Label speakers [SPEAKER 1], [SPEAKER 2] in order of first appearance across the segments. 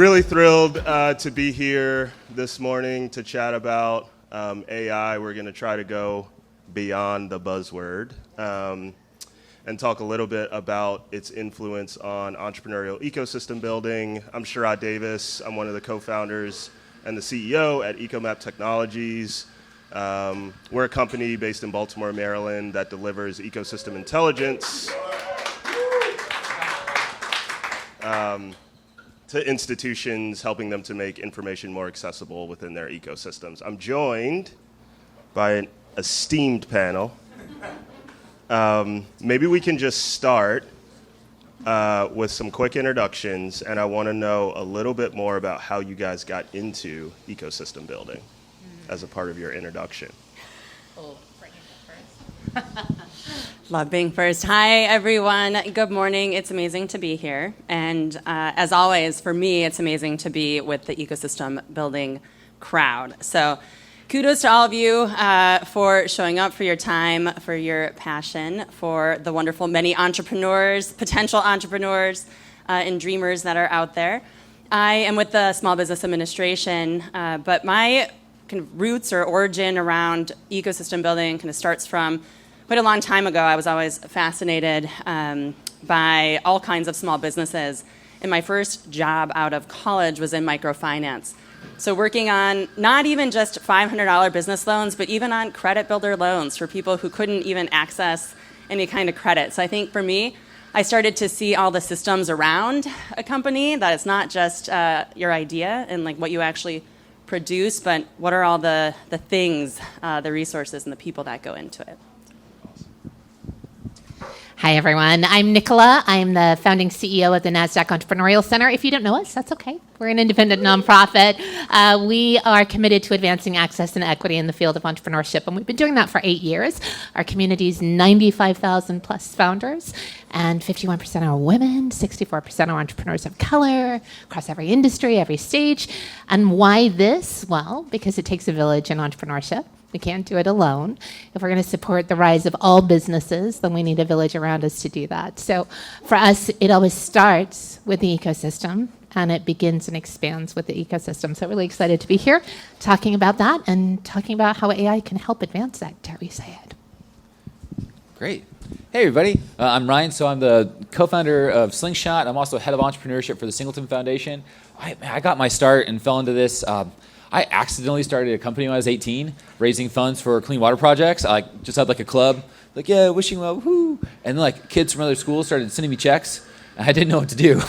[SPEAKER 1] Really thrilled to be here this morning to chat about AI. We're going to try to go beyond the buzzword and talk a little bit about its influence on entrepreneurial ecosystem building. I'm Sherrod Davis. I'm one of the co-founders and the CEO at EcoMap Technologies. We're a company based in Baltimore, Maryland that delivers ecosystem intelligence to institutions, helping them to make information more accessible within their ecosystems. I'm joined by an esteemed panel. Maybe we can just start with some quick introductions, and I want to know a little bit more about how you guys got into ecosystem building as a part of your introduction.
[SPEAKER 2] Oh, bring it first. Love being first. Hi, everyone. Good morning. It's amazing to be here. And as always, for me, it's amazing to be with the ecosystem building crowd. So kudos to all of you for showing up, for your time, for your passion, for the wonderful many entrepreneurs, potential entrepreneurs, and dreamers that are out there. I am with the Small Business Administration, but my kind of roots or origin around ecosystem building kind of starts from quite a long time ago. I was always fascinated by all kinds of small businesses. And my first job out of college was in microfinance. So working on not even just $500 business loans, but even on credit builder loans for people who couldn't even access any kind of credit. So I think for me, I started to see all the systems around a company, that it's not just your idea and like what you actually produce, but what are all the things, the resources and the people that go into it.
[SPEAKER 3] Hi, everyone. I'm Nicola. I'm the founding CEO of the NASDAQ Entrepreneurial Center. If you don't know us, that's okay. We're an independent nonprofit. We are committed to advancing access and equity in the field of entrepreneurship, and we've been doing that for 8 years. Our community's 95,000 plus founders, and 51% are women, 64% are entrepreneurs of color, across every industry, every stage. And why this? Well, because it takes a village in entrepreneurship. We can't do it alone. If we're going to support the rise of all businesses, then we need a village around us to do that. So for us, it always starts with the ecosystem, and it begins and expands with the ecosystem. So really excited to be here talking about that and talking about how AI can help advance that, Terry said.
[SPEAKER 4] Great. Hey, everybody. I'm Ryan, so I'm the co-founder of Slingshot. I'm also head of entrepreneurship for the Singleton Foundation. I got my start and fell into this. I accidentally started a company when I was 18, raising funds for clean water projects. I just had like a club, like, yeah, wishing well, whoo. And then like kids from other schools started sending me checks, and I didn't know what to do.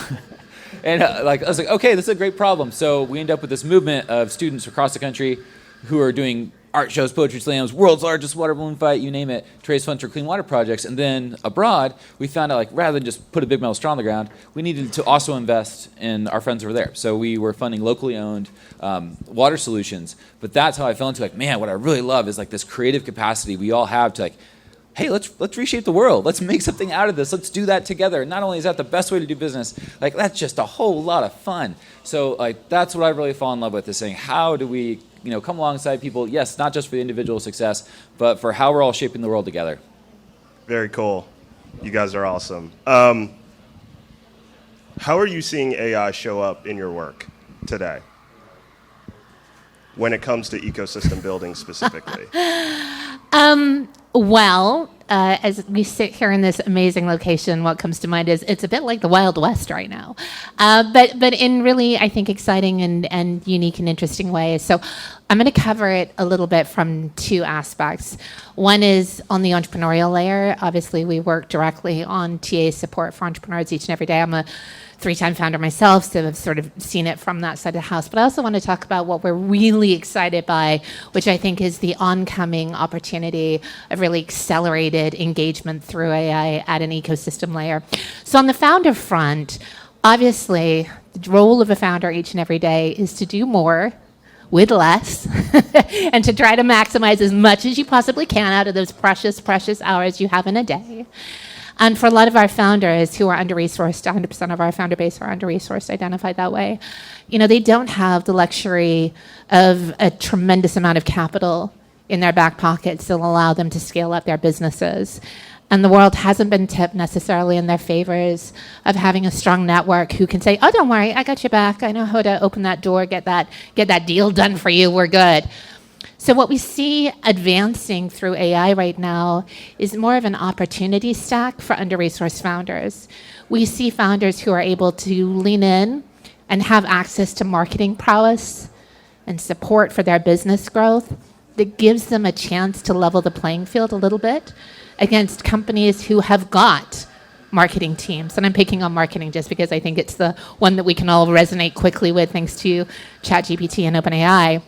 [SPEAKER 4] And I was like, okay, this is a great problem. So we ended up with this movement of students across the country who are doing art shows, poetry slams, world's largest water balloon fight, you name it, to raise funds for clean water projects. And then abroad, we found out, like, rather than just put a big metal straw on the ground, we needed to also invest in our friends over there. So we were funding locally owned water solutions. But that's how I fell into, like, man, what I really love is like this creative capacity we all have to, like, hey, let's reshape the world. Let's make something out of this. Let's do that together. Not only is that the best way to do business, like, that's just a whole lot of fun. So like that's what I really fall in love with, is saying, how do we come alongside people, yes, not just for the individual success, but for how we're all shaping the world together.
[SPEAKER 1] Very cool. You guys are awesome. How are you seeing AI show up in your work today when it comes to ecosystem building specifically?
[SPEAKER 3] As we sit here in this amazing location, what comes to mind is it's a bit like the Wild West right now, but in really, I think, exciting and unique and interesting ways. So I'm going to cover it a little bit from two aspects. One is on the entrepreneurial layer. Obviously, we work directly on TA support for entrepreneurs each and every day. I'm a 3-time founder myself, so I've sort of seen it from that side of the house. But I also want to talk about what we're really excited by, which I think is the oncoming opportunity of really accelerated engagement through AI at an ecosystem layer. So on the founder front, obviously, the role of a founder each and every day is to do more with less and to try to maximize as much as you possibly can out of those precious, precious hours you have in a day. And for a lot of our founders who are under-resourced, 100% of our founder base are under-resourced, identified that way, they don't have the luxury of a tremendous amount of capital in their back pockets that will allow them to scale up their businesses. And the world hasn't been tipped necessarily in their favors of having a strong network who can say, oh, don't worry, I got your back. I know how to open that door, get that deal done for you, we're good. So what we see advancing through AI right now is more of an opportunity stack for under-resourced founders. We see founders who are able to lean in and have access to marketing prowess and support for their business growth that gives them a chance to level the playing field a little bit against companies who have got marketing teams. And I'm picking on marketing just because I think it's the one that we can all resonate quickly with thanks to ChatGPT and OpenAI.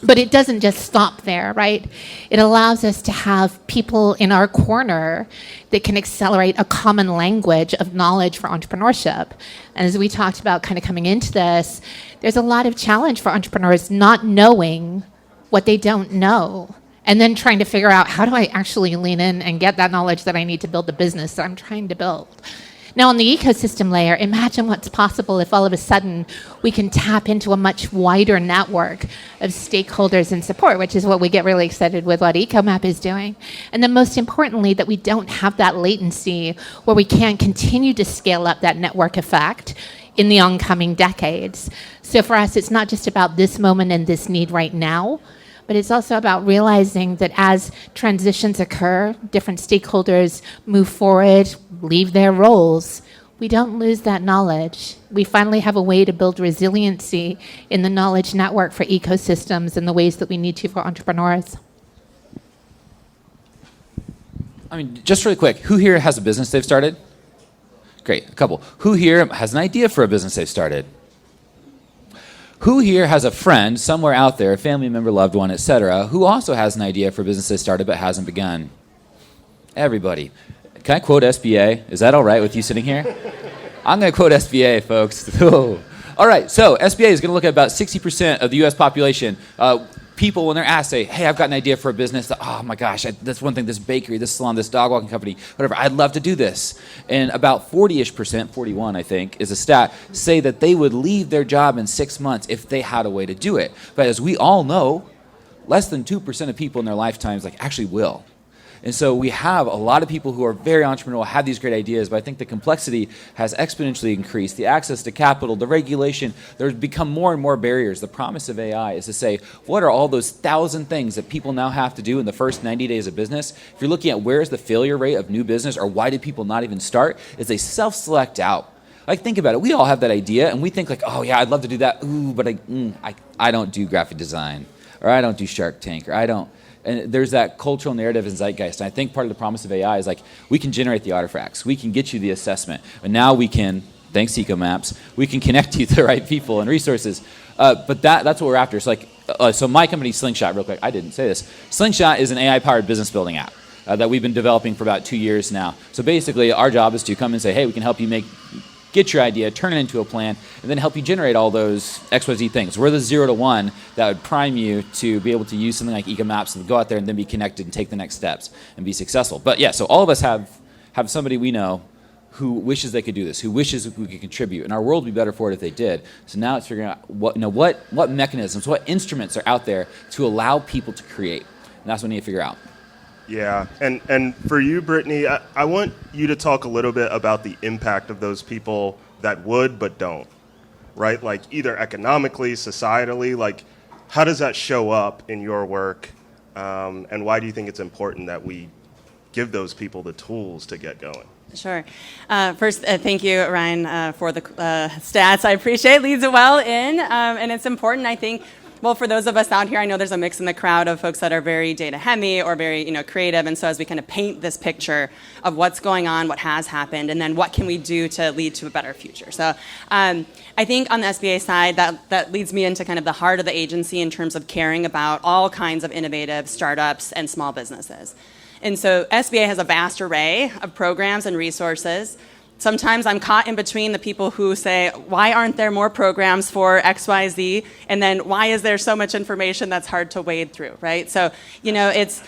[SPEAKER 3] But it doesn't just stop there, right? It allows us to have people in our corner that can accelerate a common language of knowledge for entrepreneurship. And as we talked about kind of coming into this, there's a lot of challenge for entrepreneurs not knowing what they don't know, and then trying to figure out, how do I actually lean in and get that knowledge that I need to build the business that I'm trying to build? Now, on the ecosystem layer, imagine what's possible if all of a sudden we can tap into a much wider network of stakeholders and support, which is what we get really excited with what EcoMap is doing. And then most importantly, that we don't have that latency where we can continue to scale up that network effect in the oncoming decades. So for us, it's not just about this moment and this need right now, but it's also about realizing that as transitions occur, different stakeholders move forward, leave their roles, we don't lose that knowledge. We finally have a way to build resiliency in the knowledge network for ecosystems in the ways that we need to for entrepreneurs.
[SPEAKER 4] I mean, just really quick, who here has a business they've started? Great, a couple. Who here has an idea for a business they've started? Who here has a friend somewhere out there, a family member, loved one, etc., who also has an idea for a business they started but hasn't begun? Everybody. Can I quote SBA? Is that all right with you sitting here? I'm going to quote SBA, folks. All right, so SBA is going to look at about 60% of the U.S. population. People, when they're asked, say, hey, I've got an idea for a business. Oh, my gosh, that's one thing, this bakery, this salon, this dog walking company, whatever. I'd love to do this. And about 40-ish%, 41, I think, is a stat, say that they would leave their job in 6 months if they had a way to do it. But as we all know, less than 2% of people in their lifetimes actually will. And so we have a lot of people who are very entrepreneurial, have these great ideas, but I think the complexity has exponentially increased. The access to capital, the regulation, there's become more and more barriers. The promise of AI is to say, what are all those 1,000 things that people now have to do in the first 90 days of business? If you're looking at where's the failure rate of new business, or why did people not even start, is they self-select out. Think about it. We all have that idea, and we think oh yeah, I'd love to do that. Ooh, but I don't do graphic design, or I don't do Shark Tank, or I don't. And there's that cultural narrative and zeitgeist. And I think part of the promise of AI is we can generate the artifacts. We can get you the assessment. And now we can, thanks to EcoMaps, we can connect you to the right people and resources. But that's what we're after. So my company, Slingshot, real quick, I didn't say this. Slingshot is an AI-powered business building app that we've been developing for about 2 years now. So basically, our job is to come and say, hey, we can help you get your idea, turn it into a plan, and then help you generate all those XYZ things. We're the 0 to 1 that would prime you to be able to use something like EcoMaps and go out there and then be connected and take the next steps and be successful. But yeah, so all of us have somebody we know who wishes they could do this, who wishes we could contribute, and our world would be better for it if they did. So now it's figuring out what mechanisms, what instruments are out there to allow people to create. And that's what we need to figure out.
[SPEAKER 1] Yeah, and for you, Brittany, I want you to talk a little bit about the impact of those people that would but don't, right? Either economically, societally, how does that show up in your work, and why do you think it's important that we give those people the tools to get going?
[SPEAKER 2] Sure. First, thank you, Ryan, for the stats. I appreciate it. Leads it well in, and it's important, I think. Well, for those of us out here, I know there's a mix in the crowd of folks that are very data heavy or very, creative. And so as we kind of paint this picture of what's going on, what has happened, and then what can we do to lead to a better future. So I think on the SBA side, that leads me into kind of the heart of the agency in terms of caring about all kinds of innovative startups and small businesses. And so SBA has a vast array of programs and resources. Sometimes I'm caught in between the people who say, why aren't there more programs for XYZ? And then why is there so much information that's hard to wade through, right? So, it's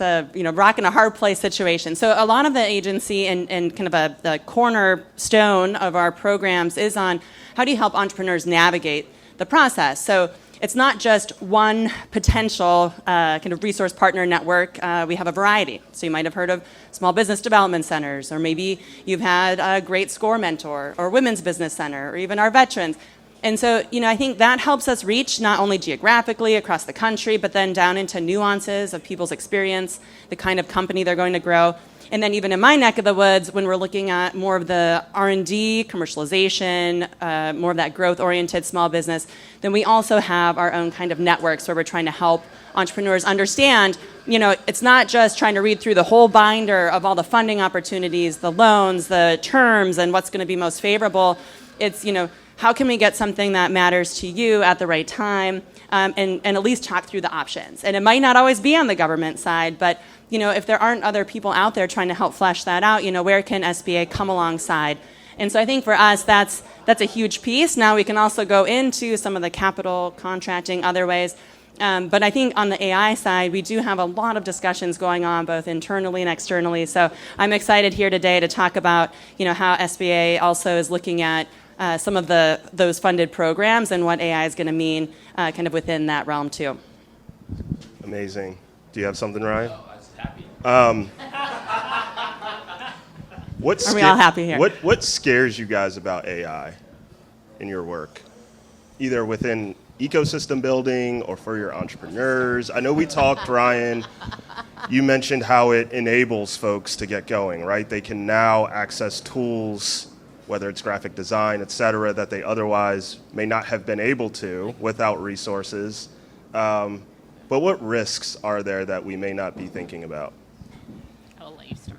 [SPEAKER 2] a rock and a hard place situation. So a lot of the agency and kind of the cornerstone of our programs is on how do you help entrepreneurs navigate the process. So it's not just one potential kind of resource partner network. We have a variety. So you might have heard of small business development centers, or maybe you've had a great SCORE mentor, or Women's Business Center, or even our veterans. And so, I think that helps us reach not only geographically across the country, but then down into nuances of people's experience, the kind of company they're going to grow. And then even in my neck of the woods, when we're looking at more of the R&D, commercialization, more of that growth-oriented small business, then we also have our own kind of networks where we're trying to help entrepreneurs understand, it's not just trying to read through the whole binder of all the funding opportunities, the loans, the terms, and what's going to be most favorable. It's, how can we get something that matters to you at the right time, and at least talk through the options. And it might not always be on the government side, but if there aren't other people out there trying to help flesh that out, where can SBA come alongside? And so I think for us, that's a huge piece. Now we can also go into some of the capital contracting, other ways. But I think on the AI side, we do have a lot of discussions going on, both internally and externally. So I'm excited here today to talk about, how SBA also is looking at some of those funded programs and what AI is going to mean kind of within that realm too.
[SPEAKER 1] Amazing. Do you have something, Ryan?
[SPEAKER 4] I was happy.
[SPEAKER 2] Are we all happy here?
[SPEAKER 1] What scares you guys about AI in your work, either within ecosystem building or for your entrepreneurs? I know we talked, Ryan, you mentioned how it enables folks to get going, right? They can now access tools, whether it's graphic design, et cetera, that they otherwise may not have been able to without resources. But what risks are there that we may not be thinking about?
[SPEAKER 3] I'll let you start.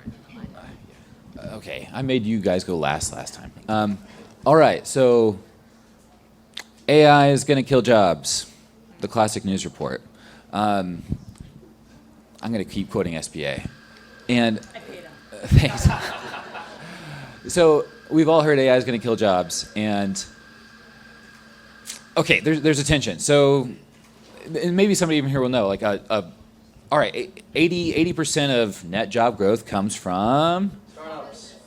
[SPEAKER 4] Okay, I made you guys go last time. All right, so AI is going to kill jobs. The classic news report. I'm going to keep quoting SBA. And
[SPEAKER 2] I paid him.
[SPEAKER 4] thanks. So we've all heard AI is going to kill jobs, and okay, there's a tension. So and maybe somebody even here will know, like, all right, 80% of net job growth comes from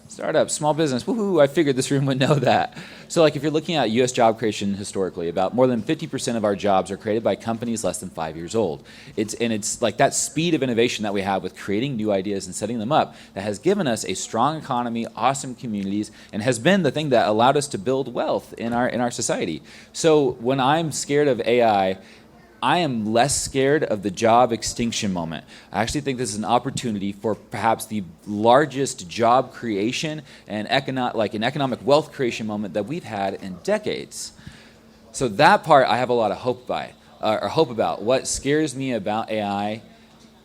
[SPEAKER 4] startups, small business. Woohoo! I figured this room would know that. So, like, if you're looking at U.S. job creation historically, about more than 50% of our jobs are created by companies less than 5 years old. It's like that speed of innovation that we have with creating new ideas and setting them up that has given us a strong economy, awesome communities, and has been the thing that allowed us to build wealth in our society. So, when I'm scared of AI, I am less scared of the job extinction moment. I actually think this is an opportunity for perhaps the largest job creation and an economic wealth creation moment that we've had in decades. So that part I have a lot of hope about. What scares me about AI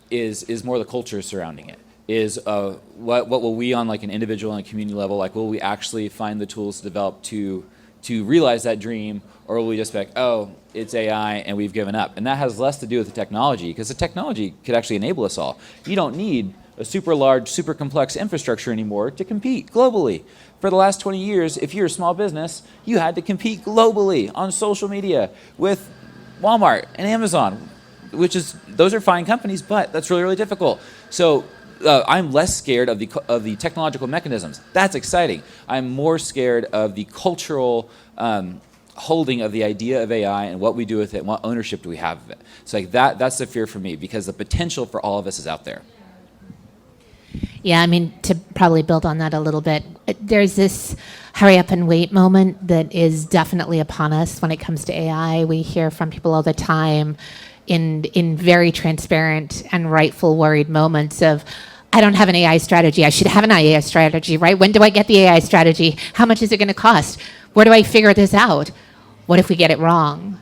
[SPEAKER 4] is more the culture surrounding it. Is what will we on like an individual and a community level, like will we actually find the tools to develop to realize that dream, or will we just be like, oh, it's AI and we've given up? And that has less to do with the technology, because the technology could actually enable us all. You don't need a super large, super complex infrastructure anymore to compete globally. For the last 20 years, if you're a small business, you had to compete globally on social media with Walmart and Amazon, those are fine companies, but that's really, really difficult. So I'm less scared of the technological mechanisms. That's exciting. I'm more scared of the cultural holding of the idea of AI and what we do with it and what ownership do we have of it. So like that's the fear for me, because the potential for all of us is out there.
[SPEAKER 3] Yeah, I mean, to probably build on that a little bit, there's this hurry up and wait moment that is definitely upon us when it comes to AI. We hear from people all the time in very transparent and rightful worried moments of, I don't have an AI strategy. I should have an AI strategy, right? When do I get the AI strategy? How much is it going to cost? Where do I figure this out? What if we get it wrong?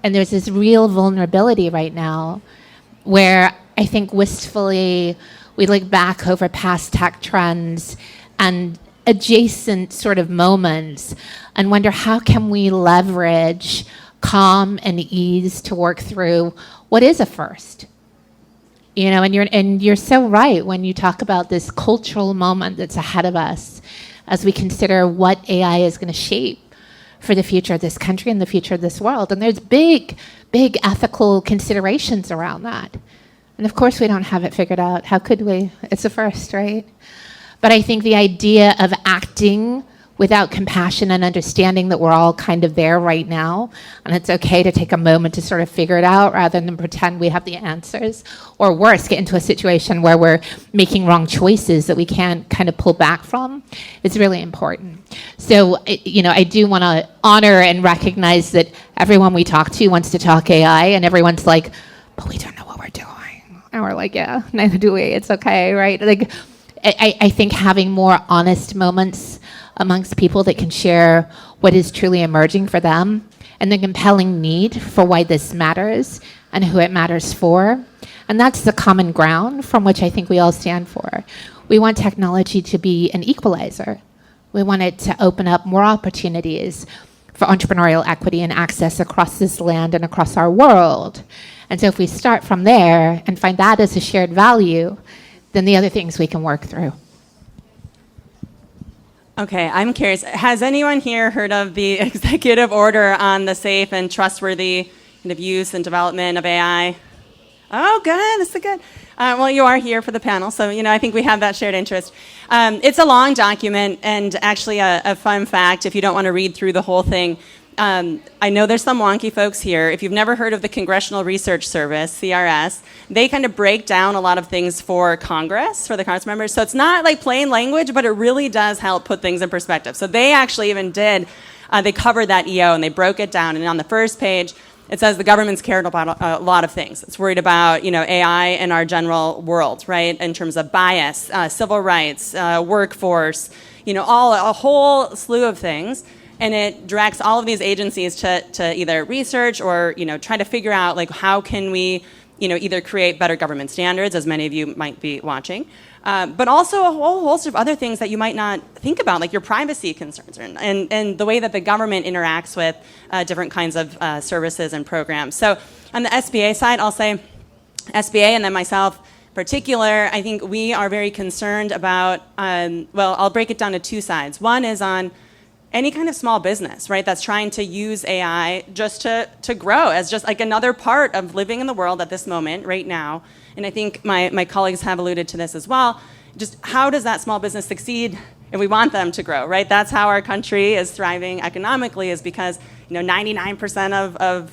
[SPEAKER 3] And there's this real vulnerability right now where I think wistfully we look back over past tech trends and adjacent sort of moments and wonder, how can we leverage calm and ease to work through what is a first? You know, and you're so right when you talk about this cultural moment that's ahead of us as we consider what AI is going to shape for the future of this country and the future of this world. And there's big, big ethical considerations around that. And of course we don't have it figured out. How could we? It's a first, right? But I think the idea of acting without compassion and understanding that we're all kind of there right now, and it's okay to take a moment to sort of figure it out rather than pretend we have the answers, or worse, get into a situation where we're making wrong choices that we can't kind of pull back from, is really important. So, I do want to honor and recognize that everyone we talk to wants to talk AI, and everyone's like, but we don't know what we're doing. And we're like, yeah, neither do we. It's okay, right? Like, I think having more honest moments amongst people that can share what is truly emerging for them and the compelling need for why this matters and who it matters for. And that's the common ground from which I think we all stand for. We want technology to be an equalizer. We want it to open up more opportunities for entrepreneurial equity and access across this land and across our world. And so if we start from there and find that as a shared value, then the other things we can work through.
[SPEAKER 2] Okay, I'm curious. Has anyone here heard of the executive order on the safe and trustworthy kind of use and development of AI? Oh, good. This is good. Well, you are here for the panel, so I think we have that shared interest. It's a long document, and actually a fun fact, if you don't want to read through the whole thing, I know there's some wonky folks here. If you've never heard of the Congressional Research Service, CRS, they kind of break down a lot of things for Congress, for the Congress members. So it's not like plain language, but it really does help put things in perspective. So they actually even they covered that EO and they broke it down. And on the first page, it says the government's cared about a lot of things. It's worried about, AI in our general world, right? In terms of bias, civil rights, workforce, a whole slew of things. And it directs all of these agencies to either research or, try to figure out, like, how can we, either create better government standards, as many of you might be watching, but also a whole host of other things that you might not think about, like your privacy concerns and the way that the government interacts with different kinds of services and programs. So on the SBA side, I'll say SBA and then myself in particular, I think we are very concerned about, I'll break it down to two sides. One is on any kind of small business, right, that's trying to use AI just to grow as just like another part of living in the world at this moment right now. And I think my colleagues have alluded to this as well. Just how does that small business succeed if we want them to grow, right? That's how our country is thriving economically, is because 99%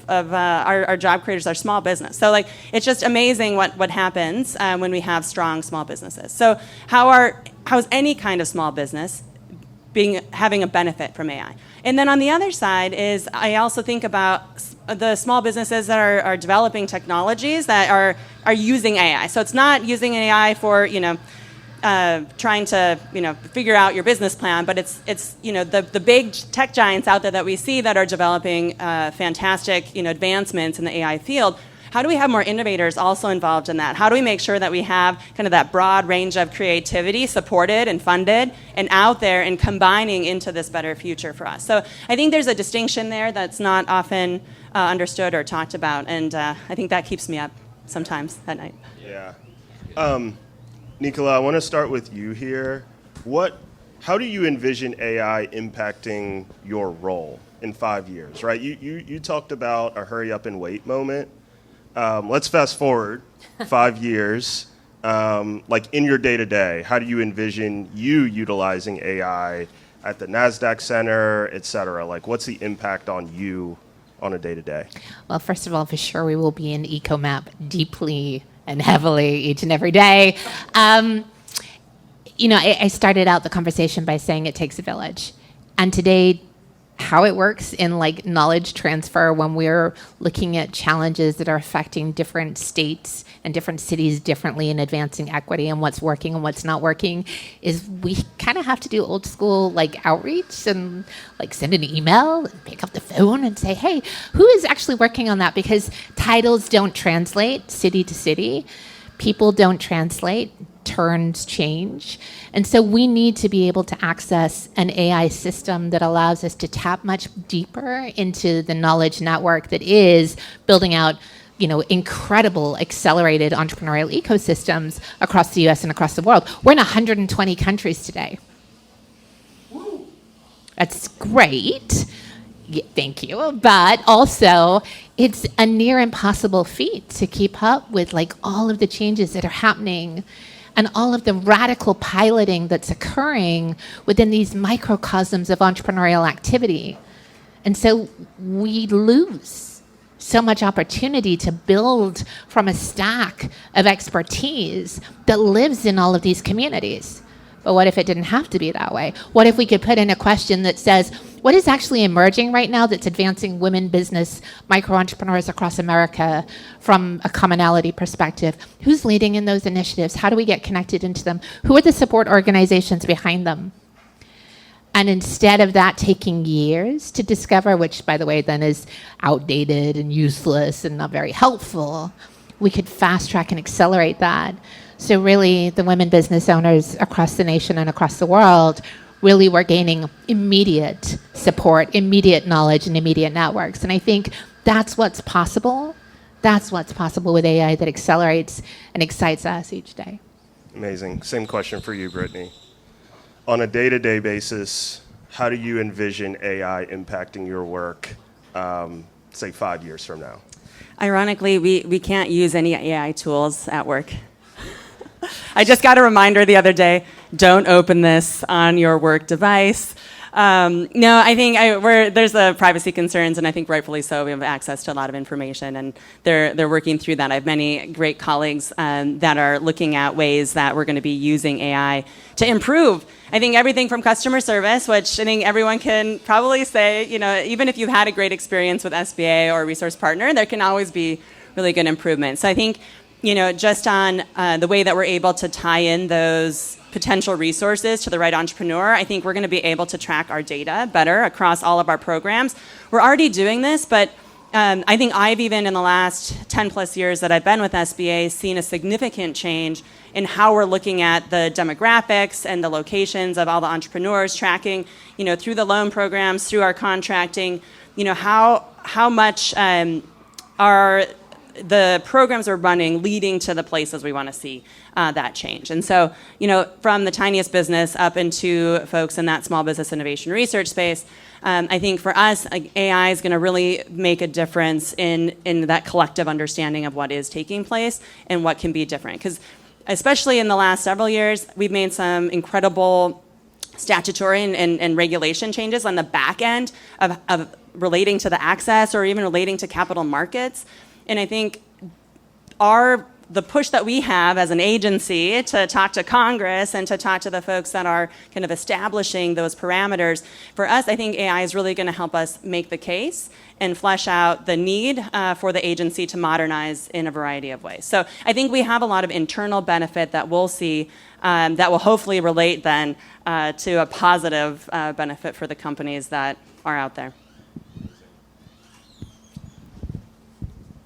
[SPEAKER 2] of our job creators are small business. So it's just amazing what happens when we have strong small businesses. So how's any kind of small business having a benefit from AI? And then on the other side is I also think about the small businesses that are developing technologies that are using AI. So it's not using AI for trying to figure out your business plan, but it's the big tech giants out there that we see that are developing fantastic advancements in the AI field. How do we have more innovators also involved in that? How do we make sure that we have kind of that broad range of creativity supported and funded and out there and combining into this better future for us? So I think there's a distinction there that's not often understood or talked about, and I think that keeps me up sometimes at night.
[SPEAKER 1] Yeah. Nicola, I want to start with you here. How do you envision AI impacting your role in 5 years, right? You talked about a hurry up and wait moment. Let's fast forward 5 years. In your day-to-day, how do you envision you utilizing AI at the NASDAQ Center, et cetera? What's the impact on you on a day-to-day?
[SPEAKER 3] Well, first of all, for sure, we will be in EcoMap deeply and heavily each and every day. I started out the conversation by saying it takes a village. And today, how it works in knowledge transfer when we're looking at challenges that are affecting different states and different cities differently in advancing equity and what's working and what's not working is we kind of have to do old school outreach and send an email and pick up the phone and say, hey, who is actually working on that? Because titles don't translate city to city. People don't translate. Turns change. And so we need to be able to access an AI system that allows us to tap much deeper into the knowledge network that is building out, incredible accelerated entrepreneurial ecosystems across the US and across the world. We're in 120 countries today. That's great. Yeah, thank you. But also, it's a near impossible feat to keep up with all of the changes that are happening and all of the radical piloting that's occurring within these microcosms of entrepreneurial activity. And so we lose so much opportunity to build from a stack of expertise that lives in all of these communities. But what if it didn't have to be that way? What if we could put in a question that says, what is actually emerging right now that's advancing women business, micro-entrepreneurs across America from a commonality perspective? Who's leading in those initiatives? How do we get connected into them? Who are the support organizations behind them? And instead of that taking years to discover, which, by the way, then is outdated and useless and not very helpful, we could fast track and accelerate that. So really, the women business owners across the nation and across the world really were gaining immediate support, immediate knowledge, and immediate networks. And I think that's what's possible. That's what's possible with AI that accelerates and excites us each day.
[SPEAKER 1] Amazing. Same question for you, Brittany. On a day-to-day basis, how do you envision AI impacting your work, say 5 years from now?
[SPEAKER 2] Ironically, we can't use any AI tools at work. I just got a reminder the other day, don't open this on your work device. No, I think there's the privacy concerns, and I think rightfully so. We have access to a lot of information, and they're working through that. I have many great colleagues that are looking at ways that we're going to be using AI to improve. I think everything from customer service, which I think everyone can probably say, even if you've had a great experience with SBA or a resource partner, there can always be really good improvements. So I think, just on the way that we're able to tie in those potential resources to the right entrepreneur, I think we're going to be able to track our data better across all of our programs. We're already doing this, but I think I've even in the last 10 plus years that I've been with SBA seen a significant change in how we're looking at the demographics and the locations of all the entrepreneurs, tracking, through the loan programs, through our contracting, how much are the programs we're running leading to the places we want to see that change. And so, from the tiniest business up into folks in that small business innovation research space, I think for us, AI is going to really make a difference in that collective understanding of what is taking place and what can be different. Because especially in the last several years, we've made some incredible statutory and regulation changes on the back end of relating to the access or even relating to capital markets. And I think the push that we have as an agency to talk to Congress and to talk to the folks that are kind of establishing those parameters, for us, I think AI is really going to help us make the case and flesh out the need for the agency to modernize in a variety of ways. So I think we have a lot of internal benefit that we'll see that will hopefully relate then to a positive benefit for the companies that are out there.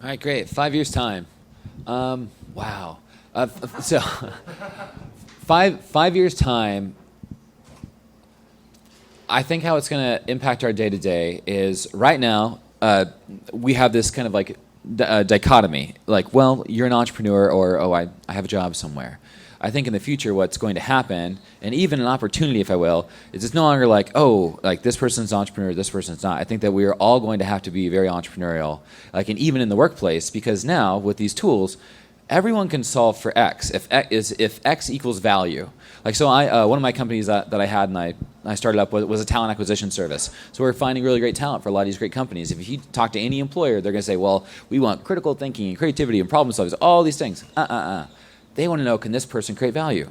[SPEAKER 4] All right, great. 5 years' time. Wow. So 5 years' time, I think how it's going to impact our day-to-day is right now we have this kind of like dichotomy. Like, well, you're an entrepreneur or, I have a job somewhere. I think in the future what's going to happen, and even an opportunity, if I will, is it's no longer like, this person's an entrepreneur, this person's not. I think that we are all going to have to be very entrepreneurial, and even in the workplace, because now with these tools, everyone can solve for X if X equals value. So one of my companies that I had and I started up was a talent acquisition service. So we're finding really great talent for a lot of these great companies. If you talk to any employer, they're going to say, well, we want critical thinking and creativity and problem solving, all these things. They want to know, can this person create value?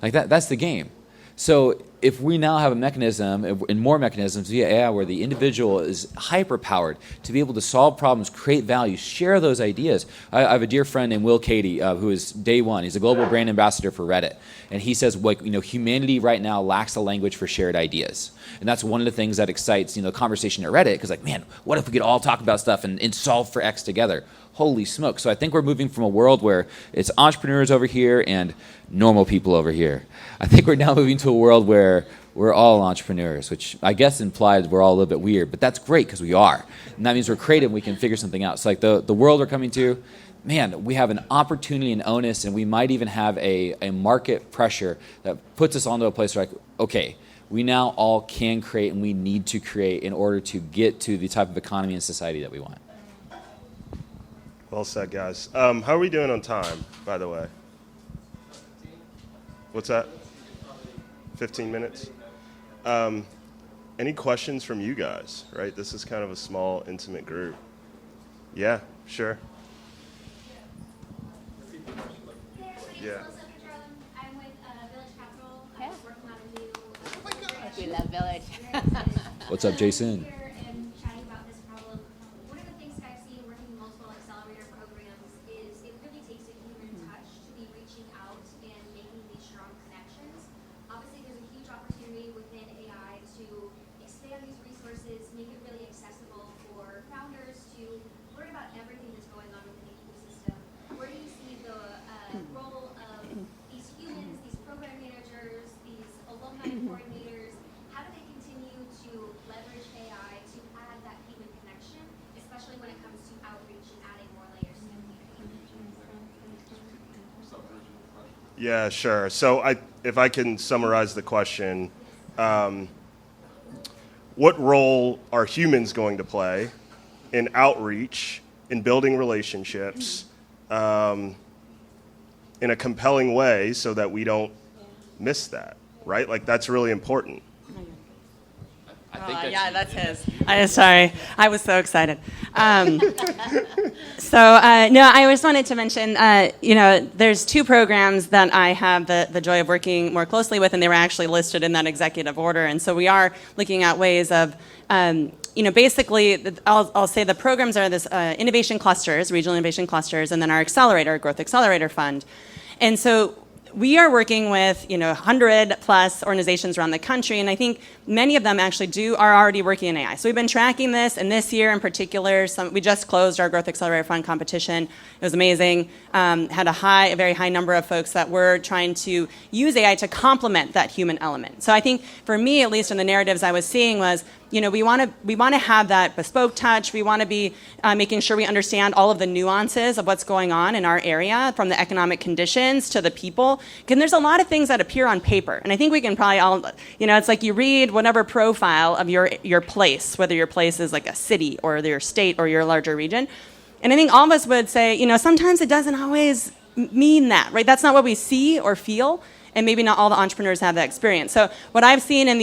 [SPEAKER 4] That's the game. So if we now have a mechanism, and more mechanisms via AI, where the individual is hyper-powered to be able to solve problems, create value, share those ideas. I have a dear friend named Will Cady, who is day one. He's a global brand ambassador for Reddit. And he says, humanity right now lacks a language for shared ideas. And that's one of the things that excites, the conversation at Reddit, because man, what if we could all talk about stuff and solve for X together? Holy smoke. So I think we're moving from a world where it's entrepreneurs over here and normal people over here. I think we're now moving to a world where we're all entrepreneurs, which I guess implies we're all a little bit weird, but that's great because we are. And that means we're creative and we can figure something out. So the world we're coming to, man, we have an opportunity and onus, and we might even have a market pressure that puts us onto a place where okay, we now all can create and we need to create in order to get to the type of economy and society that we want.
[SPEAKER 1] Well said, guys. How are we doing on time, by the way? What's that? 15 minutes? Any questions from you guys, right? This is kind of a small, intimate group. Yeah, sure. Yeah.
[SPEAKER 5] I'm with Village Capital. I'm working on a new.
[SPEAKER 3] We love Village.
[SPEAKER 4] What's up, Jason?
[SPEAKER 5] Here and chatting about this problem. One of the things that I've seen working in multiple accelerator programs is it really takes a human touch to be reaching out and making these strong connections. Obviously, there's a huge opportunity within AI to expand these resources, make it really accessible for founders to learn about everything that's going on within the ecosystem. Where do you see the role of these humans, these program managers, these alumni coordinators? How do they continue to leverage AI to add that human connection, especially when it comes to outreach and adding more layers to the community?
[SPEAKER 1] Yeah, sure. So if I can summarize the question, what role are humans going to play in outreach, in building relationships, in a compelling way so that we don't miss that, right? Like, that's really important.
[SPEAKER 4] I think
[SPEAKER 2] Yeah, that's his. Sorry, I was so excited. No, I just wanted to mention, there's two programs that I have the joy of working more closely with, and they were actually listed in that executive order. And so we are looking at ways of, basically, I'll say the programs are this innovation clusters, regional innovation clusters, and then our accelerator, growth accelerator fund. And so we are working with 100 plus organizations around the country, and I think many of them actually are already working in AI. So we've been tracking this, and this year in particular, we just closed our Growth Accelerator Fund competition. It was amazing. Had a very high number of folks that were trying to use AI to complement that human element. So I think for me, at least in the narratives I was seeing was, we want to have that bespoke touch. We want to be making sure we understand all of the nuances of what's going on in our area, from the economic conditions to the people. Because there's a lot of things that appear on paper, and I think we can probably all, it's like you read whatever profile of your place, whether your place is like a city or your state or your larger region, and I think all of us would say, sometimes it doesn't always mean that, right? That's not what we see or feel. And maybe not all the entrepreneurs have that experience. So what I've seen in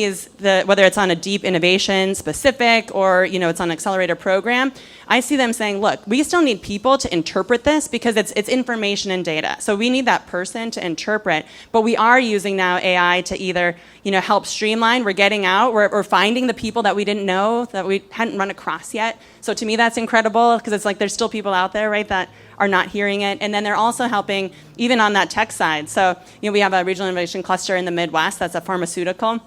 [SPEAKER 2] whether it's on a deep innovation specific or it's on an accelerator program, I see them saying, look, we still need people to interpret this because it's information and data. So we need that person to interpret. But we are using now AI to either help streamline. We're getting out. We're finding the people that we didn't know, that we hadn't run across yet. So to me, that's incredible because it's like there's still people out there, right, that are not hearing it. And then they're also helping even on that tech side. So, we have a regional innovation cluster in the Midwest that's a pharmaceutical.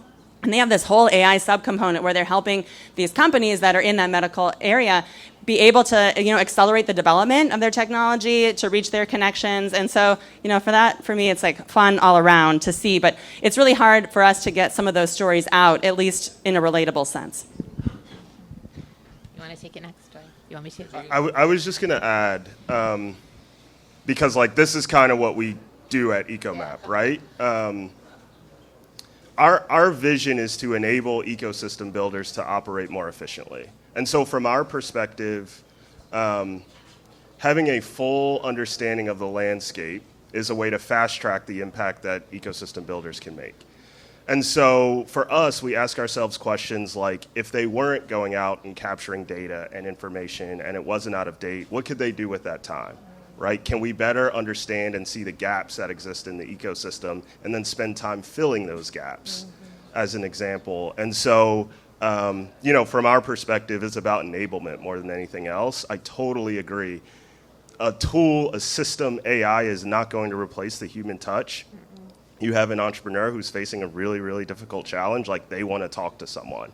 [SPEAKER 2] And they have this whole AI subcomponent where they're helping these companies that are in that medical area be able to, accelerate the development of their technology to reach their connections. And so, for me, it's like fun all around to see. But it's really hard for us to get some of those stories out, at least in a relatable sense.
[SPEAKER 3] You want to take it next, or you want me to?
[SPEAKER 1] I was just going to add, because this is kind of what we do at EcoMap, right? Our vision is to enable ecosystem builders to operate more efficiently. And so from our perspective, having a full understanding of the landscape is a way to fast track the impact that ecosystem builders can make. And so for us, we ask ourselves questions like, if they weren't going out and capturing data and information and it wasn't out of date, what could they do with that time, right? Can we better understand and see the gaps that exist in the ecosystem and then spend time filling those gaps, as an example? And so, from our perspective, it's about enablement more than anything else. I totally agree. A tool, a system, AI is not going to replace the human touch. You have an entrepreneur who's facing a really, really difficult challenge, like they want to talk to someone.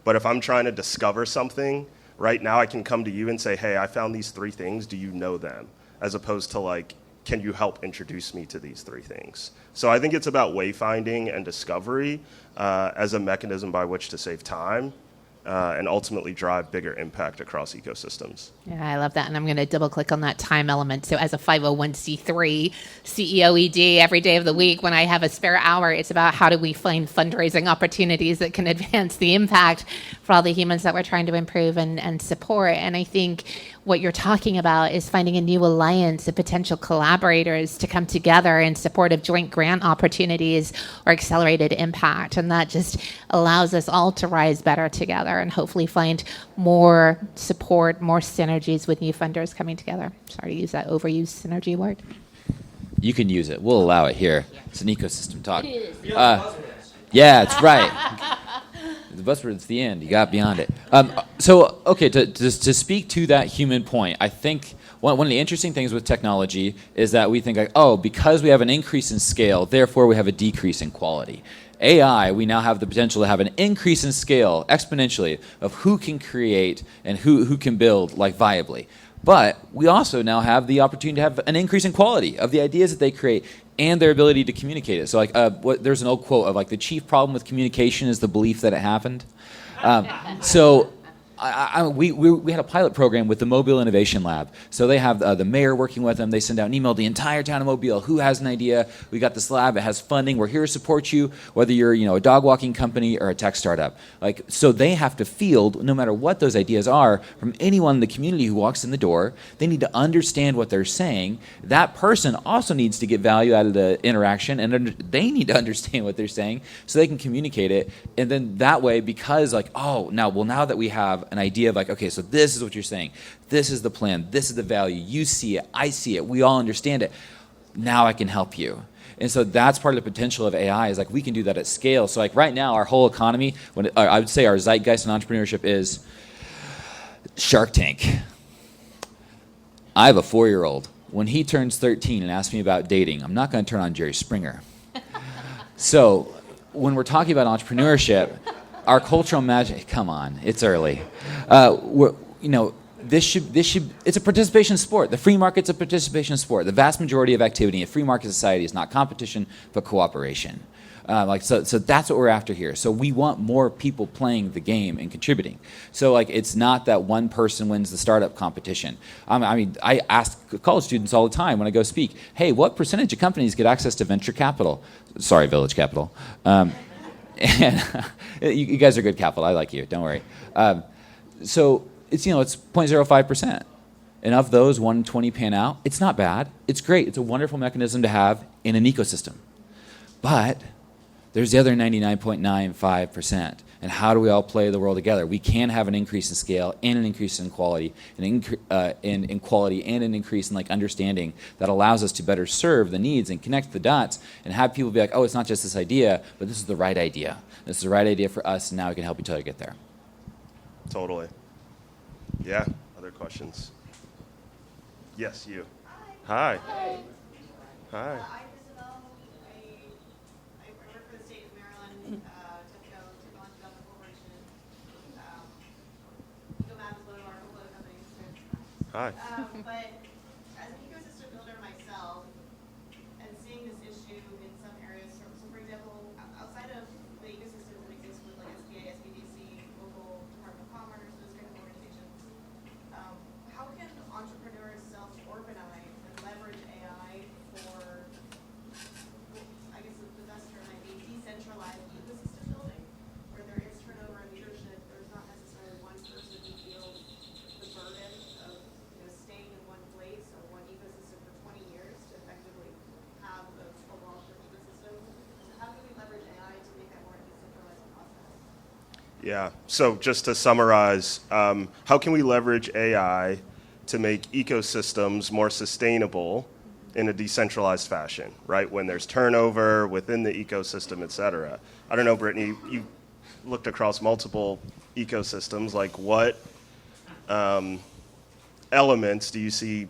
[SPEAKER 1] But if I'm trying to discover something, right now I can come to you and say, hey, I found these 3 things, do you know them? As opposed to can you help introduce me to these 3 things? So I think it's about wayfinding and discovery as a mechanism by which to save time and ultimately drive bigger impact across ecosystems.
[SPEAKER 3] Yeah, I love that. And I'm going to double click on that time element. So as a 501c3 CEO ED, every day of the week when I have a spare hour, it's about how do we find fundraising opportunities that can advance the impact for all the humans that we're trying to improve and support. And I think what you're talking about is finding a new alliance of potential collaborators to come together in support of joint grant opportunities or accelerated impact. And that just allows us all to rise better together and hopefully find more support, more synergies with new funders coming together. Sorry to use that overused synergy word.
[SPEAKER 4] You can use it. We'll allow it here. It's an ecosystem talk.
[SPEAKER 3] It is.
[SPEAKER 4] Yeah, it's right. The buzzword's the end. You got beyond it. To speak to that human point, I think one of the interesting things with technology is that we think like, oh, because we have an increase in scale, therefore we have a decrease in quality. AI, we now have the potential to have an increase in scale exponentially of who can create and who can build like viably. But we also now have the opportunity to have an increase in quality of the ideas that they create and their ability to communicate it. So there's an old quote of like the chief problem with communication is the belief that it happened. We had a pilot program with the Mobile Innovation Lab. So they have the mayor working with them. They send out an email to the entire town of Mobile. Who has an idea? We got this lab. It has funding. We're here to support you, whether you're a dog walking company or a tech startup. So they have to field, no matter what those ideas are, from anyone in the community who walks in the door. They need to understand what they're saying. That person also needs to get value out of the interaction, and they need to understand what they're saying so they can communicate it. And then that way, because now that we have an idea of like, okay, so this is what you're saying. This is the plan. This is the value. You see it. I see it. We all understand it. Now I can help you. And so that's part of the potential of AI is like we can do that at scale. So like right now, our whole economy, I would say our zeitgeist in entrepreneurship is Shark Tank. I have a 4-year-old. When he turns 13 and asks me about dating, I'm not going to turn on Jerry Springer. So when we're talking about entrepreneurship, our cultural magic, come on, it's early. It's a participation sport. The free market's a participation sport. The vast majority of activity in a free market society is not competition, but cooperation. So that's what we're after here. So we want more people playing the game and contributing. So it's not that one person wins the startup competition. I ask college students all the time when I go speak, hey, what percentage of companies get access to venture capital? Sorry, village capital. And you guys are good capital. I like you. Don't worry. So it's 0.05%. And of those, 120 pan out. It's not bad. It's great. It's a wonderful mechanism to have in an ecosystem. But there's the other 99.95%. And how do we all play the world together? We can have an increase in scale and an increase in quality, in quality and an increase in understanding that allows us to better serve the needs and connect the dots and have people be like, oh, it's not just this idea, but this is the right idea. This is the right idea for us, and now we can help each other get there.
[SPEAKER 1] Totally. Yeah. Other questions? Yes, you. Hi. Hi. Hi. Hi.
[SPEAKER 6] But as an ecosystem builder myself, and seeing this issue in some areas, so for example, outside of the ecosystem that exists with SBA, SBDC, local Department of Commerce, those kind of organizations, how can entrepreneurs self-organize and leverage AI for, I guess the best term might be decentralized ecosystem building, where there is turnover in leadership, there's not necessarily one person who feels the burden of staying in one place or one ecosystem for 20 years to effectively have a long-term ecosystem. So how can we leverage AI to make that more decentralized process?
[SPEAKER 1] Yeah. So just to summarize, how can we leverage AI to make ecosystems more sustainable in a decentralized fashion, right? When there's turnover within the ecosystem, et cetera. I don't know, Brittany, you looked across multiple ecosystems. What elements do you see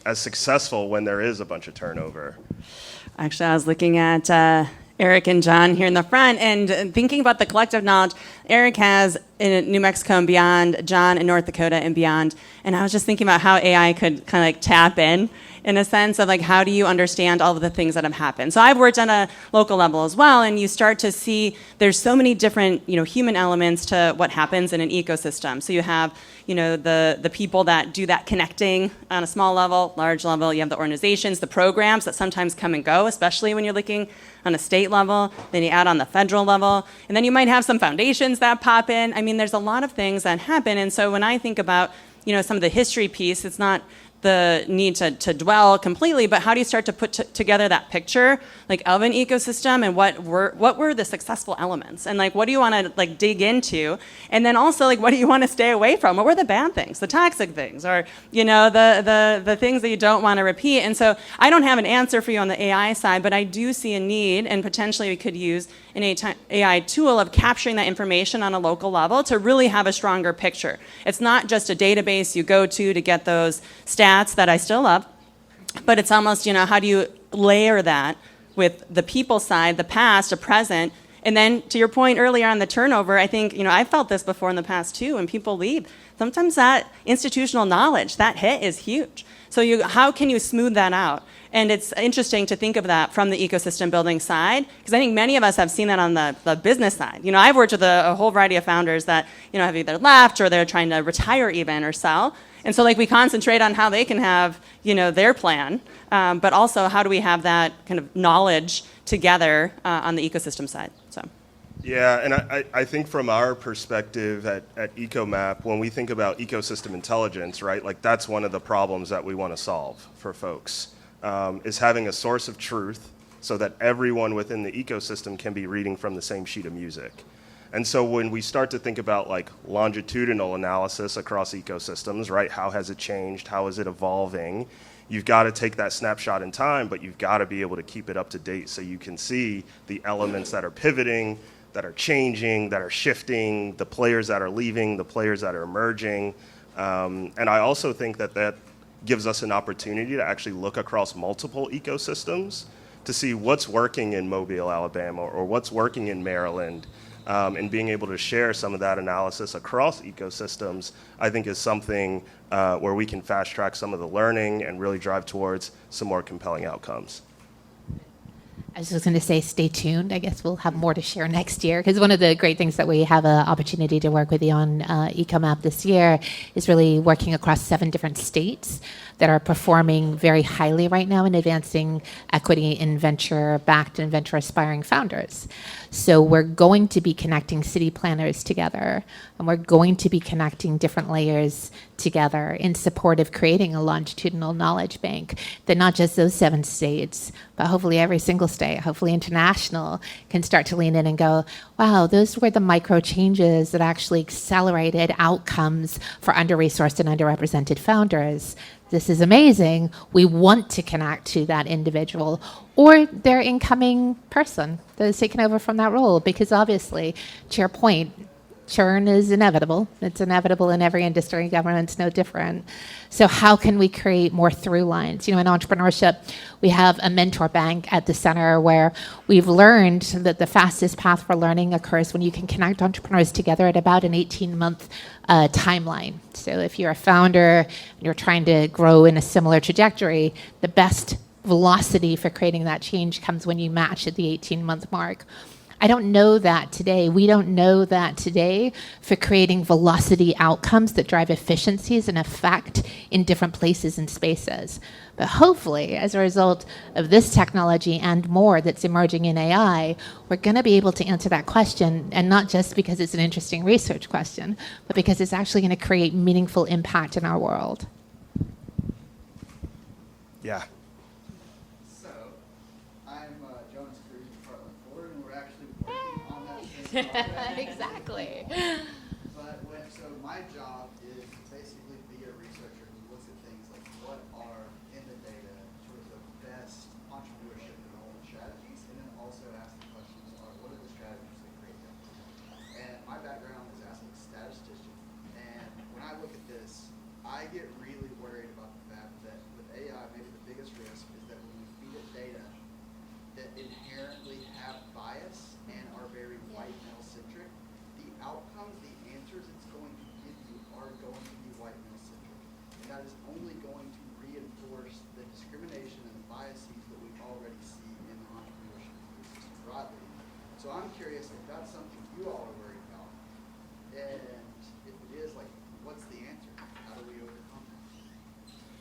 [SPEAKER 1] as successful when there is a bunch of turnover?
[SPEAKER 2] Actually, I was looking at Eric and John here in the front and thinking about the collective knowledge Eric has in New Mexico and beyond, John in North Dakota and beyond. And I was just thinking about how AI could kind of tap in a sense of how do you understand all of the things that have happened. So I've worked on a local level as well, and you start to see there's so many different human elements to what happens in an ecosystem. So you have the people that do that connecting on a small level, large level. You have the organizations, the programs that sometimes come and go, especially when you're looking on a state level. Then you add on the federal level, and then you might have some foundations that pop in. I mean, there's a lot of things that happen. And so when I think about some of the history piece. It's not the need to dwell completely, but how do you start to put together that picture of an ecosystem, and what were the successful elements, and what do you want to dig into, and then also what do you want to stay away from? What were the bad things, the toxic things, or the things that you don't want to repeat? And so I don't have an answer for you on the AI side, but I do see a need, and potentially we could use an AI tool of capturing that information on a local level to really have a stronger picture. It's not just a database you go to get those stats that I still love, but it's almost, how do you layer that with the people side, the past, the present, and then to your point earlier on the turnover, I think, I've felt this before in the past too, when people leave, sometimes that institutional knowledge, that hit is huge. So how can you smooth that out? And it's interesting to think of that from the ecosystem building side, because I think many of us have seen that on the business side. I've worked with a whole variety of founders that, have either left or they're trying to retire even or sell. And so we concentrate on how they can have, their plan, but also how do we have that kind of knowledge together on the ecosystem side. So.
[SPEAKER 1] Yeah, and I think from our perspective at EcoMap, when we think about ecosystem intelligence, right, that's one of the problems that we want to solve for folks, is having a source of truth so that everyone within the ecosystem can be reading from the same sheet of music. And so when we start to think about longitudinal analysis across ecosystems, right, how has it changed, how is it evolving, you've got to take that snapshot in time, but you've got to be able to keep it up to date so you can see the elements that are pivoting, that are changing, that are shifting, the players that are leaving, the players that are emerging. And I also think that gives us an opportunity to actually look across multiple ecosystems to see what's working in Mobile, Alabama, or what's working in Maryland, and being able to share some of that analysis across ecosystems, I think is something where we can fast track some of the learning and really drive towards some more compelling outcomes.
[SPEAKER 3] I was just going to say, stay tuned. I guess we'll have more to share next year, because one of the great things that we have an opportunity to work with you on EcoMap this year is really working across 7 different states that are performing very highly right now in advancing equity in venture-backed and venture-aspiring founders. So we're going to be connecting city planners together, and we're going to be connecting different layers together in support of creating a longitudinal knowledge bank that not just those 7 states, but hopefully every single state, hopefully international, can start to lean in and go, wow, those were the micro changes that actually accelerated outcomes for under-resourced and underrepresented founders. This is amazing. We want to connect to that individual or their incoming person that has taken over from that role, because obviously, to your point, churn is inevitable. It's inevitable in every industry. Government's no different. So how can we create more through lines? In entrepreneurship, we have a mentor bank at the center where we've learned that the fastest path for learning occurs when you can connect entrepreneurs together at about an 18-month timeline. So if you're a founder and you're trying to grow in a similar trajectory, the best velocity for creating that change comes when you match at the 18-month mark. I don't know that today. We don't know that today for creating velocity outcomes that drive efficiencies and effect in different places and spaces. But hopefully, as a result of this technology and more that's emerging in AI, we're going to be able to answer that question, and not just because it's an interesting research question, but because it's actually going to create meaningful impact in our world.
[SPEAKER 1] Yeah.
[SPEAKER 3] Exactly.
[SPEAKER 7] So my job is basically be a researcher who looks at things like what are in the data sort of the best entrepreneurship development strategies, and then also ask the questions are what are the strategies that create them. And my background is as a statistician, and when I look at this, I get really worried about the fact that with AI, maybe the biggest risk is that when we feed it data that inherently have bias and are very white male-centric, the outcomes, the answers it's going to give you are going to be white male-centric. And that is only going to reinforce the discrimination and the biases that we already see in the entrepreneurship ecosystem broadly. So I'm curious if that's something you all are worried about. And if it is, what's the answer? How do we overcome that?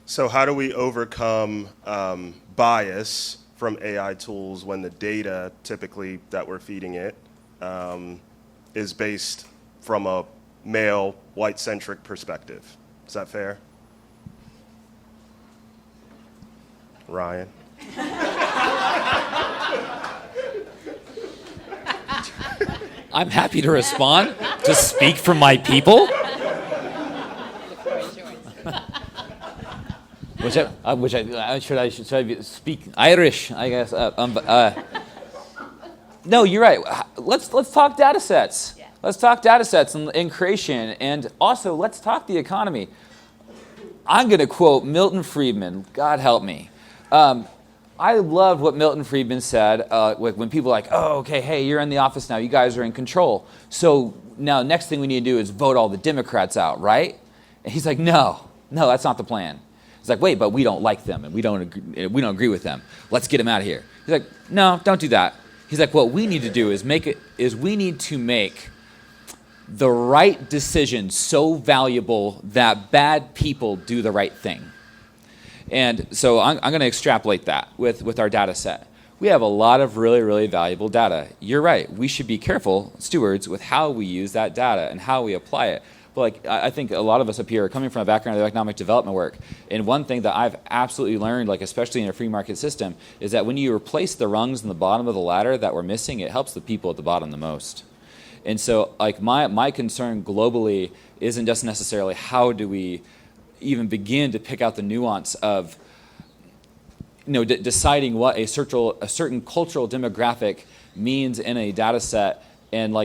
[SPEAKER 1] So how do we overcome bias from AI tools when the data typically that we're feeding it is based from a male, white-centric perspective? Is that fair? Ryan?
[SPEAKER 4] I'm happy to respond, to speak for my people. Should I speak Irish? I guess. No, you're right. Let's talk data sets. Yeah. Let's talk data sets and creation, and also let's talk the economy. I'm going to quote Milton Friedman. God help me. I loved what Milton Friedman said when people are like, oh, okay, hey, you're in the office now. You guys are in control. So now next thing we need to do is vote all the Democrats out, right? And he's like, no, that's not the plan. He's like, wait, but we don't like them and we don't agree with them. Let's get them out of here. He's like, no, don't do that. He's like, what we need to do is we need to make the right decision so valuable that bad people do the right thing. And so I'm going to extrapolate that with our data set. We have a lot of really, really valuable data. You're right. We should be careful stewards with how we use that data and how we apply it. But I think a lot of us up here are coming from a background of economic development work. And one thing that I've absolutely learned, especially in a free market system, is that when you replace the rungs in the bottom of the ladder that we're missing, it helps the people at the bottom the most. And so my concern globally isn't just necessarily how do we even begin to pick out the nuance of deciding what a certain cultural demographic means in a data set, and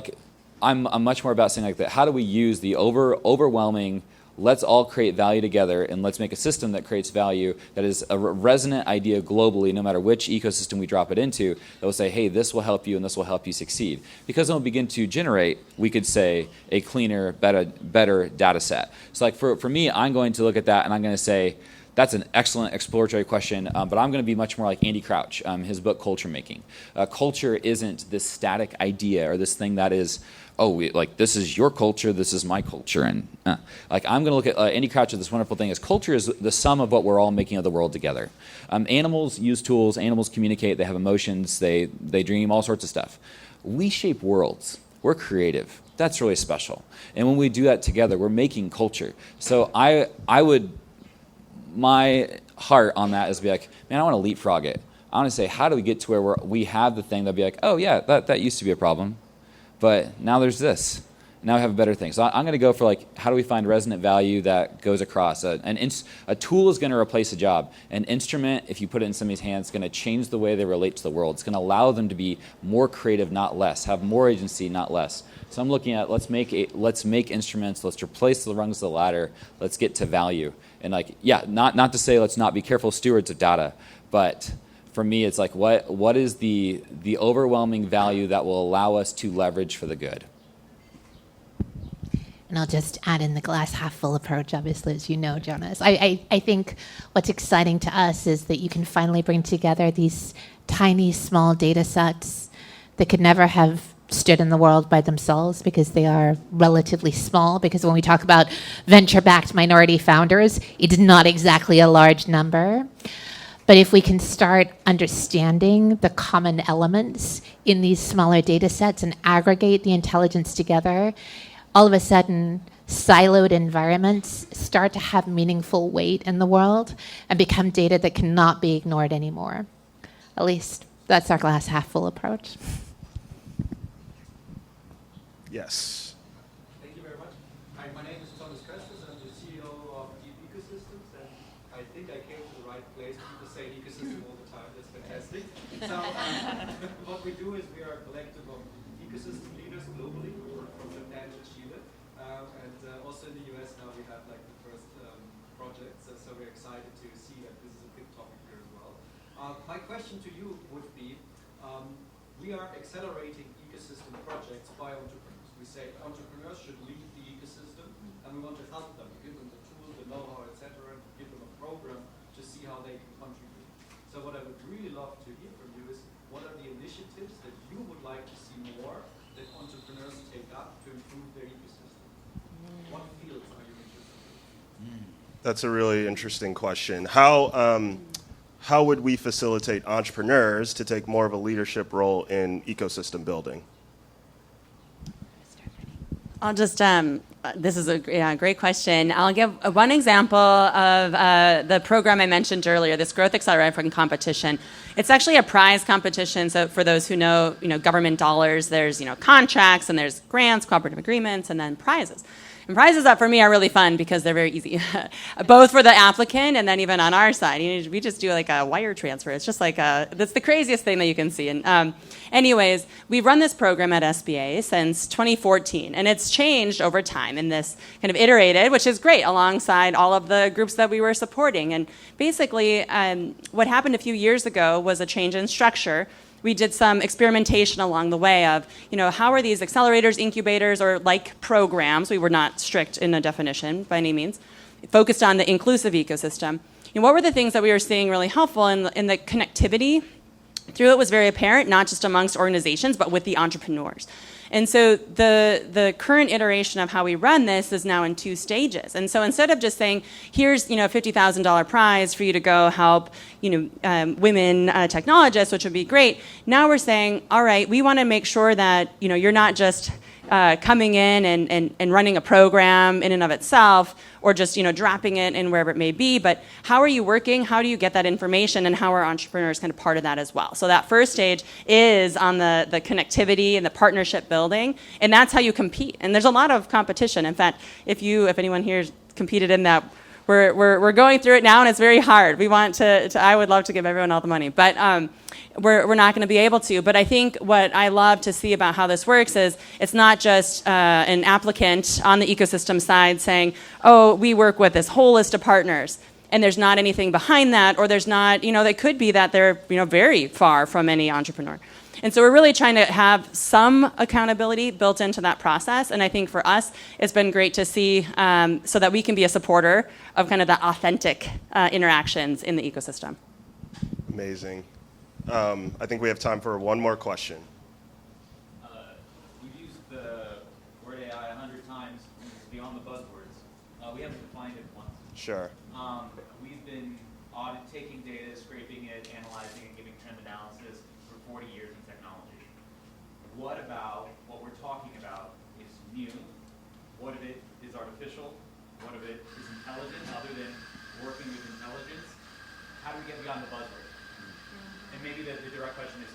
[SPEAKER 4] I'm much more about saying that how do we use the overwhelming let's all create value together and let's make a system that creates value that is a resonant idea globally, no matter which ecosystem we drop it into, that will say, hey, this will help you and this will help you succeed. Because then we'll begin to generate, we could say, a cleaner, better data set. So for me, I'm going to look at that and I'm going to say, that's an excellent exploratory question, but I'm going to be much more like Andy Crouch, his book Culture Making. Culture isn't this static idea or this thing that is, this is your culture, this is my culture. And I'm going to look at Andy Crouch at this wonderful thing is culture is the sum of what we're all making of the world together. Animals use tools, animals communicate, they have emotions, they dream, all sorts of stuff. We shape worlds. We're creative. That's really special. And when we do that together, we're making culture. So my heart on that is to be like, man, I want to leapfrog it. I want to say, how do we get to where we have the thing that'll be like, oh yeah, that used to be a problem, but now there's this. Now we have a better thing. So I'm going to go for how do we find resonant value that goes across? A tool is going to replace a job. An instrument, if you put it in somebody's hands, is going to change the way they relate to the world. It's going to allow them to be more creative, not less, have more agency, not less. So I'm looking at let's make instruments, let's replace the rungs of the ladder, let's get to value. And not to say let's not be careful stewards of data, but for me it's what is the overwhelming value that will allow us to leverage for the good?
[SPEAKER 3] And I'll just add in the glass half full approach, obviously, as you know, Jonas. I think what's exciting to us is that you can finally bring together these tiny, small data sets that could never have stood in the world by themselves because they are relatively small. Because when we talk about venture-backed minority founders, it's not exactly a large number. But if we can start understanding the common elements in these smaller data sets and aggregate the intelligence together, all of a sudden, siloed environments start to have meaningful weight in the world and become data that cannot be ignored anymore. At least that's our glass half full approach.
[SPEAKER 1] Yes.
[SPEAKER 8] Thank you very much. Hi, my name is Thomas Kösters. I'm the CEO of Deep Ecosystems, and I think I came to the right place. People say ecosystem all the time. That's fantastic. So what we do is we are a collective of ecosystem leaders globally from Japan to Chile, and also in the US now we have the first projects. So we're excited to see that this is a big topic here as well. My question to you would be, we are accelerating ecosystem projects by entrepreneurs. We say entrepreneurs should lead the ecosystem, and we want to help them, give them the tools, the know-how, etc., give them a program to see how they can contribute. So what I would really love to hear from you is, what are the initiatives that you would like to see more that entrepreneurs take up to improve their ecosystem? What fields are you interested in?
[SPEAKER 1] That's a really interesting question. How would we facilitate entrepreneurs to take more of a leadership role in ecosystem building?
[SPEAKER 2] I'll just This is a great question. I'll give one example of the program I mentioned earlier, this Growth Accelerator competition. It's actually a prize competition. So for those who know, government dollars, there's, contracts and there's grants, cooperative agreements, and then prizes. And prizes that for me are really fun because they're very easy, both for the applicant and then even on our side. We just do like a wire transfer. It's just like that's the craziest thing that you can see. And anyways, we've run this program at SBA since 2014, and it's changed over time in this kind of iterated, which is great, alongside all of the groups that we were supporting. And basically, what happened a few years ago was a change in structure. We did some experimentation along the way of, how are these accelerators, incubators, or like programs, we were not strict in the definition by any means, focused on the inclusive ecosystem. And what were the things that we were seeing really helpful in the connectivity? Through it was very apparent, not just amongst organizations, but with the entrepreneurs. And so the current iteration of how we run this is now in 2 stages. And so instead of just saying, here's a $50,000 prize for you to go help women technologists, which would be great, now we're saying, all right, we want to make sure that you're not just coming in and running a program in and of itself, or just dropping it in wherever it may be, but how are you working? How do you get that information, and how are entrepreneurs kind of part of that as well? So that first stage is on the connectivity and the partnership building, and that's how you compete. And there's a lot of competition. In fact, if anyone here competed in that, we're going through it now, and it's very hard. We want to I would love to give everyone all the money, but we're not going to be able to. But I think what I love to see about how this works is it's not just an applicant on the ecosystem side saying, oh, we work with this whole list of partners, and there's not anything behind that, or there's not, it could be that they're very far from any entrepreneur. And so we're really trying to have some accountability built into that process. And I think for us, it's been great to see so that we can be a supporter of kind of the authentic interactions in the ecosystem.
[SPEAKER 1] Amazing. I think we have time for one more question.
[SPEAKER 9] We've used the word AI 100 times, and it's beyond the buzzwords. We haven't defined it once.
[SPEAKER 1] Sure.
[SPEAKER 9] We've been taking data, scraping it, analyzing it, giving trend analysis for 40 years in technology. What about what we're talking about is new? What of it is artificial? What of it is intelligent, other than working with intelligence? How do we get beyond the buzzword? And maybe the direct question is,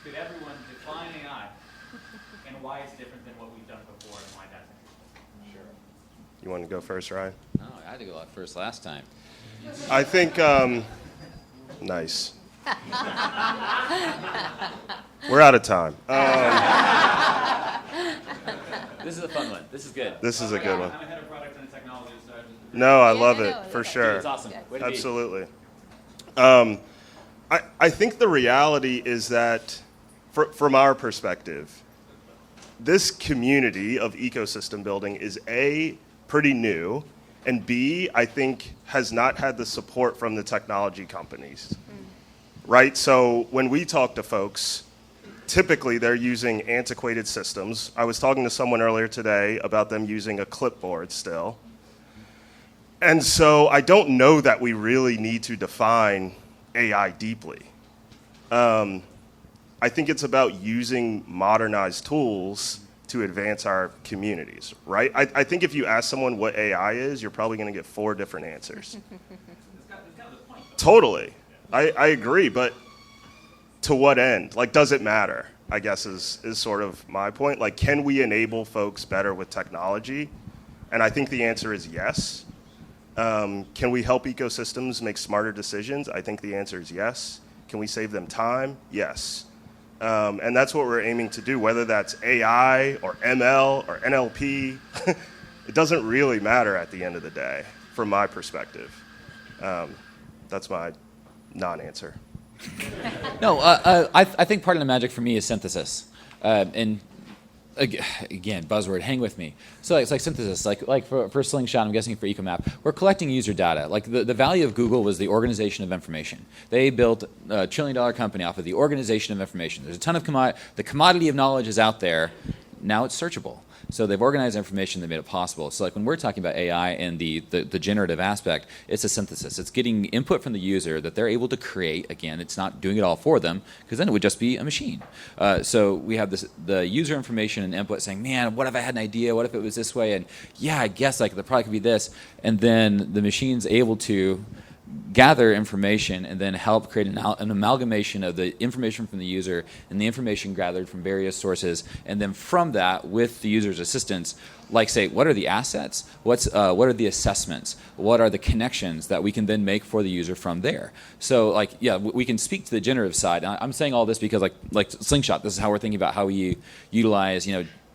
[SPEAKER 9] could everyone define AI and why it's different than what we've done before and why that's interesting? Sure.
[SPEAKER 1] You want to go first, Ryan?
[SPEAKER 4] No, I had to go first last time.
[SPEAKER 1] I think, nice. We're out of time.
[SPEAKER 4] This is a fun one. This is good.
[SPEAKER 1] This is a good one.
[SPEAKER 9] I'm a head of product and technology, so I just...
[SPEAKER 1] No, I love it, for sure.
[SPEAKER 4] It's awesome. Way to be.
[SPEAKER 1] Absolutely. I think the reality is that, from our perspective, this community of ecosystem building is A, pretty new, and B, I think has not had the support from the technology companies. Right? So when we talk to folks, typically they're using antiquated systems. I was talking to someone earlier today about them using a clipboard still. And so I don't know that we really need to define AI deeply. I think it's about using modernized tools to advance our communities, right? I think if you ask someone what AI is, you're probably going to get 4 different answers. Totally. I agree, but to what end? Like, does it matter? I guess is sort of my point. Like, can we enable folks better with technology? And I think the answer is yes. Can we help ecosystems make smarter decisions? I think the answer is yes. Can we save them time? Yes. And that's what we're aiming to do, whether that's AI or ML or NLP. It doesn't really matter at the end of the day, from my perspective. That's my non-answer.
[SPEAKER 4] No, I think part of the magic for me is synthesis. And again, buzzword, hang with me. So it's like synthesis, like for Slingshot, I'm guessing for Ecomap, we're collecting user data. Like the value of Google was the organization of information. They built a $1 trillion company off of the organization of information. There's a ton of the commodity of knowledge is out there. now it's searchable. So they've organized information that made it possible. So like when we're talking about AI and the generative aspect, it's a synthesis. It's getting input from the user that they're able to create. Again, it's not doing it all for them, because then it would just be a machine. So we have the user information and input saying, man, what if I had an idea? What if it was this way? And yeah, I guess like the product could be this. And then the machine's able to gather information and then help create an amalgamation of the information from the user and the information gathered from various sources, and then from that, with the user's assistance, like say, what are the assets? What are the assessments? What are the connections that we can then make for the user from there? So like, yeah, we can speak to the generative side. I'm saying all this because like Slingshot, this is how we're thinking about how we utilize,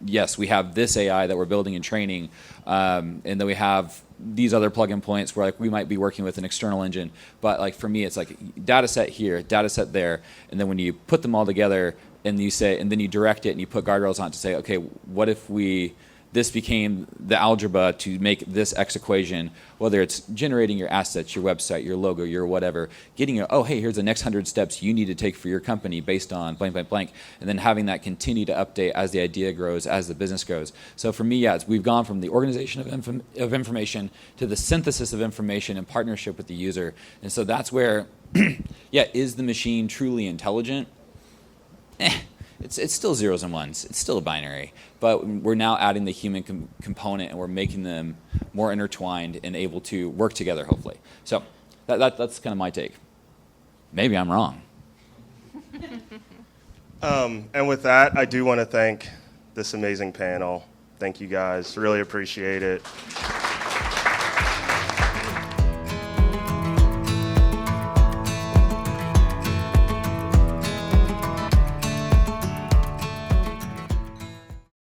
[SPEAKER 4] yes, we have this AI that we're building and training, and then we have these other plug-in points where like we might be working with an external engine, but like for me, it's like data set here, data set there, and then when you put them all together and you say, and then you direct it and you put guardrails on it to say, okay, what if this became the algebra to make this X equation, whether it's generating your assets, your website, your logo, your whatever, getting hey, here's the next 100 steps you need to take for your company based on blank, blank, blank, and then having that continue to update as the idea grows, as the business grows. So for me, yeah, we've gone from the organization of information to the synthesis of information in partnership with the user. And so that's where, yeah, is the machine truly intelligent? It's still zeros and ones. It's still a binary. But we're now adding the human component, and we're making them more intertwined and able to work together, hopefully. So that's kind of my take. Maybe I'm wrong.
[SPEAKER 1] And with that, I do want to thank this amazing panel. Thank you guys. Really appreciate it.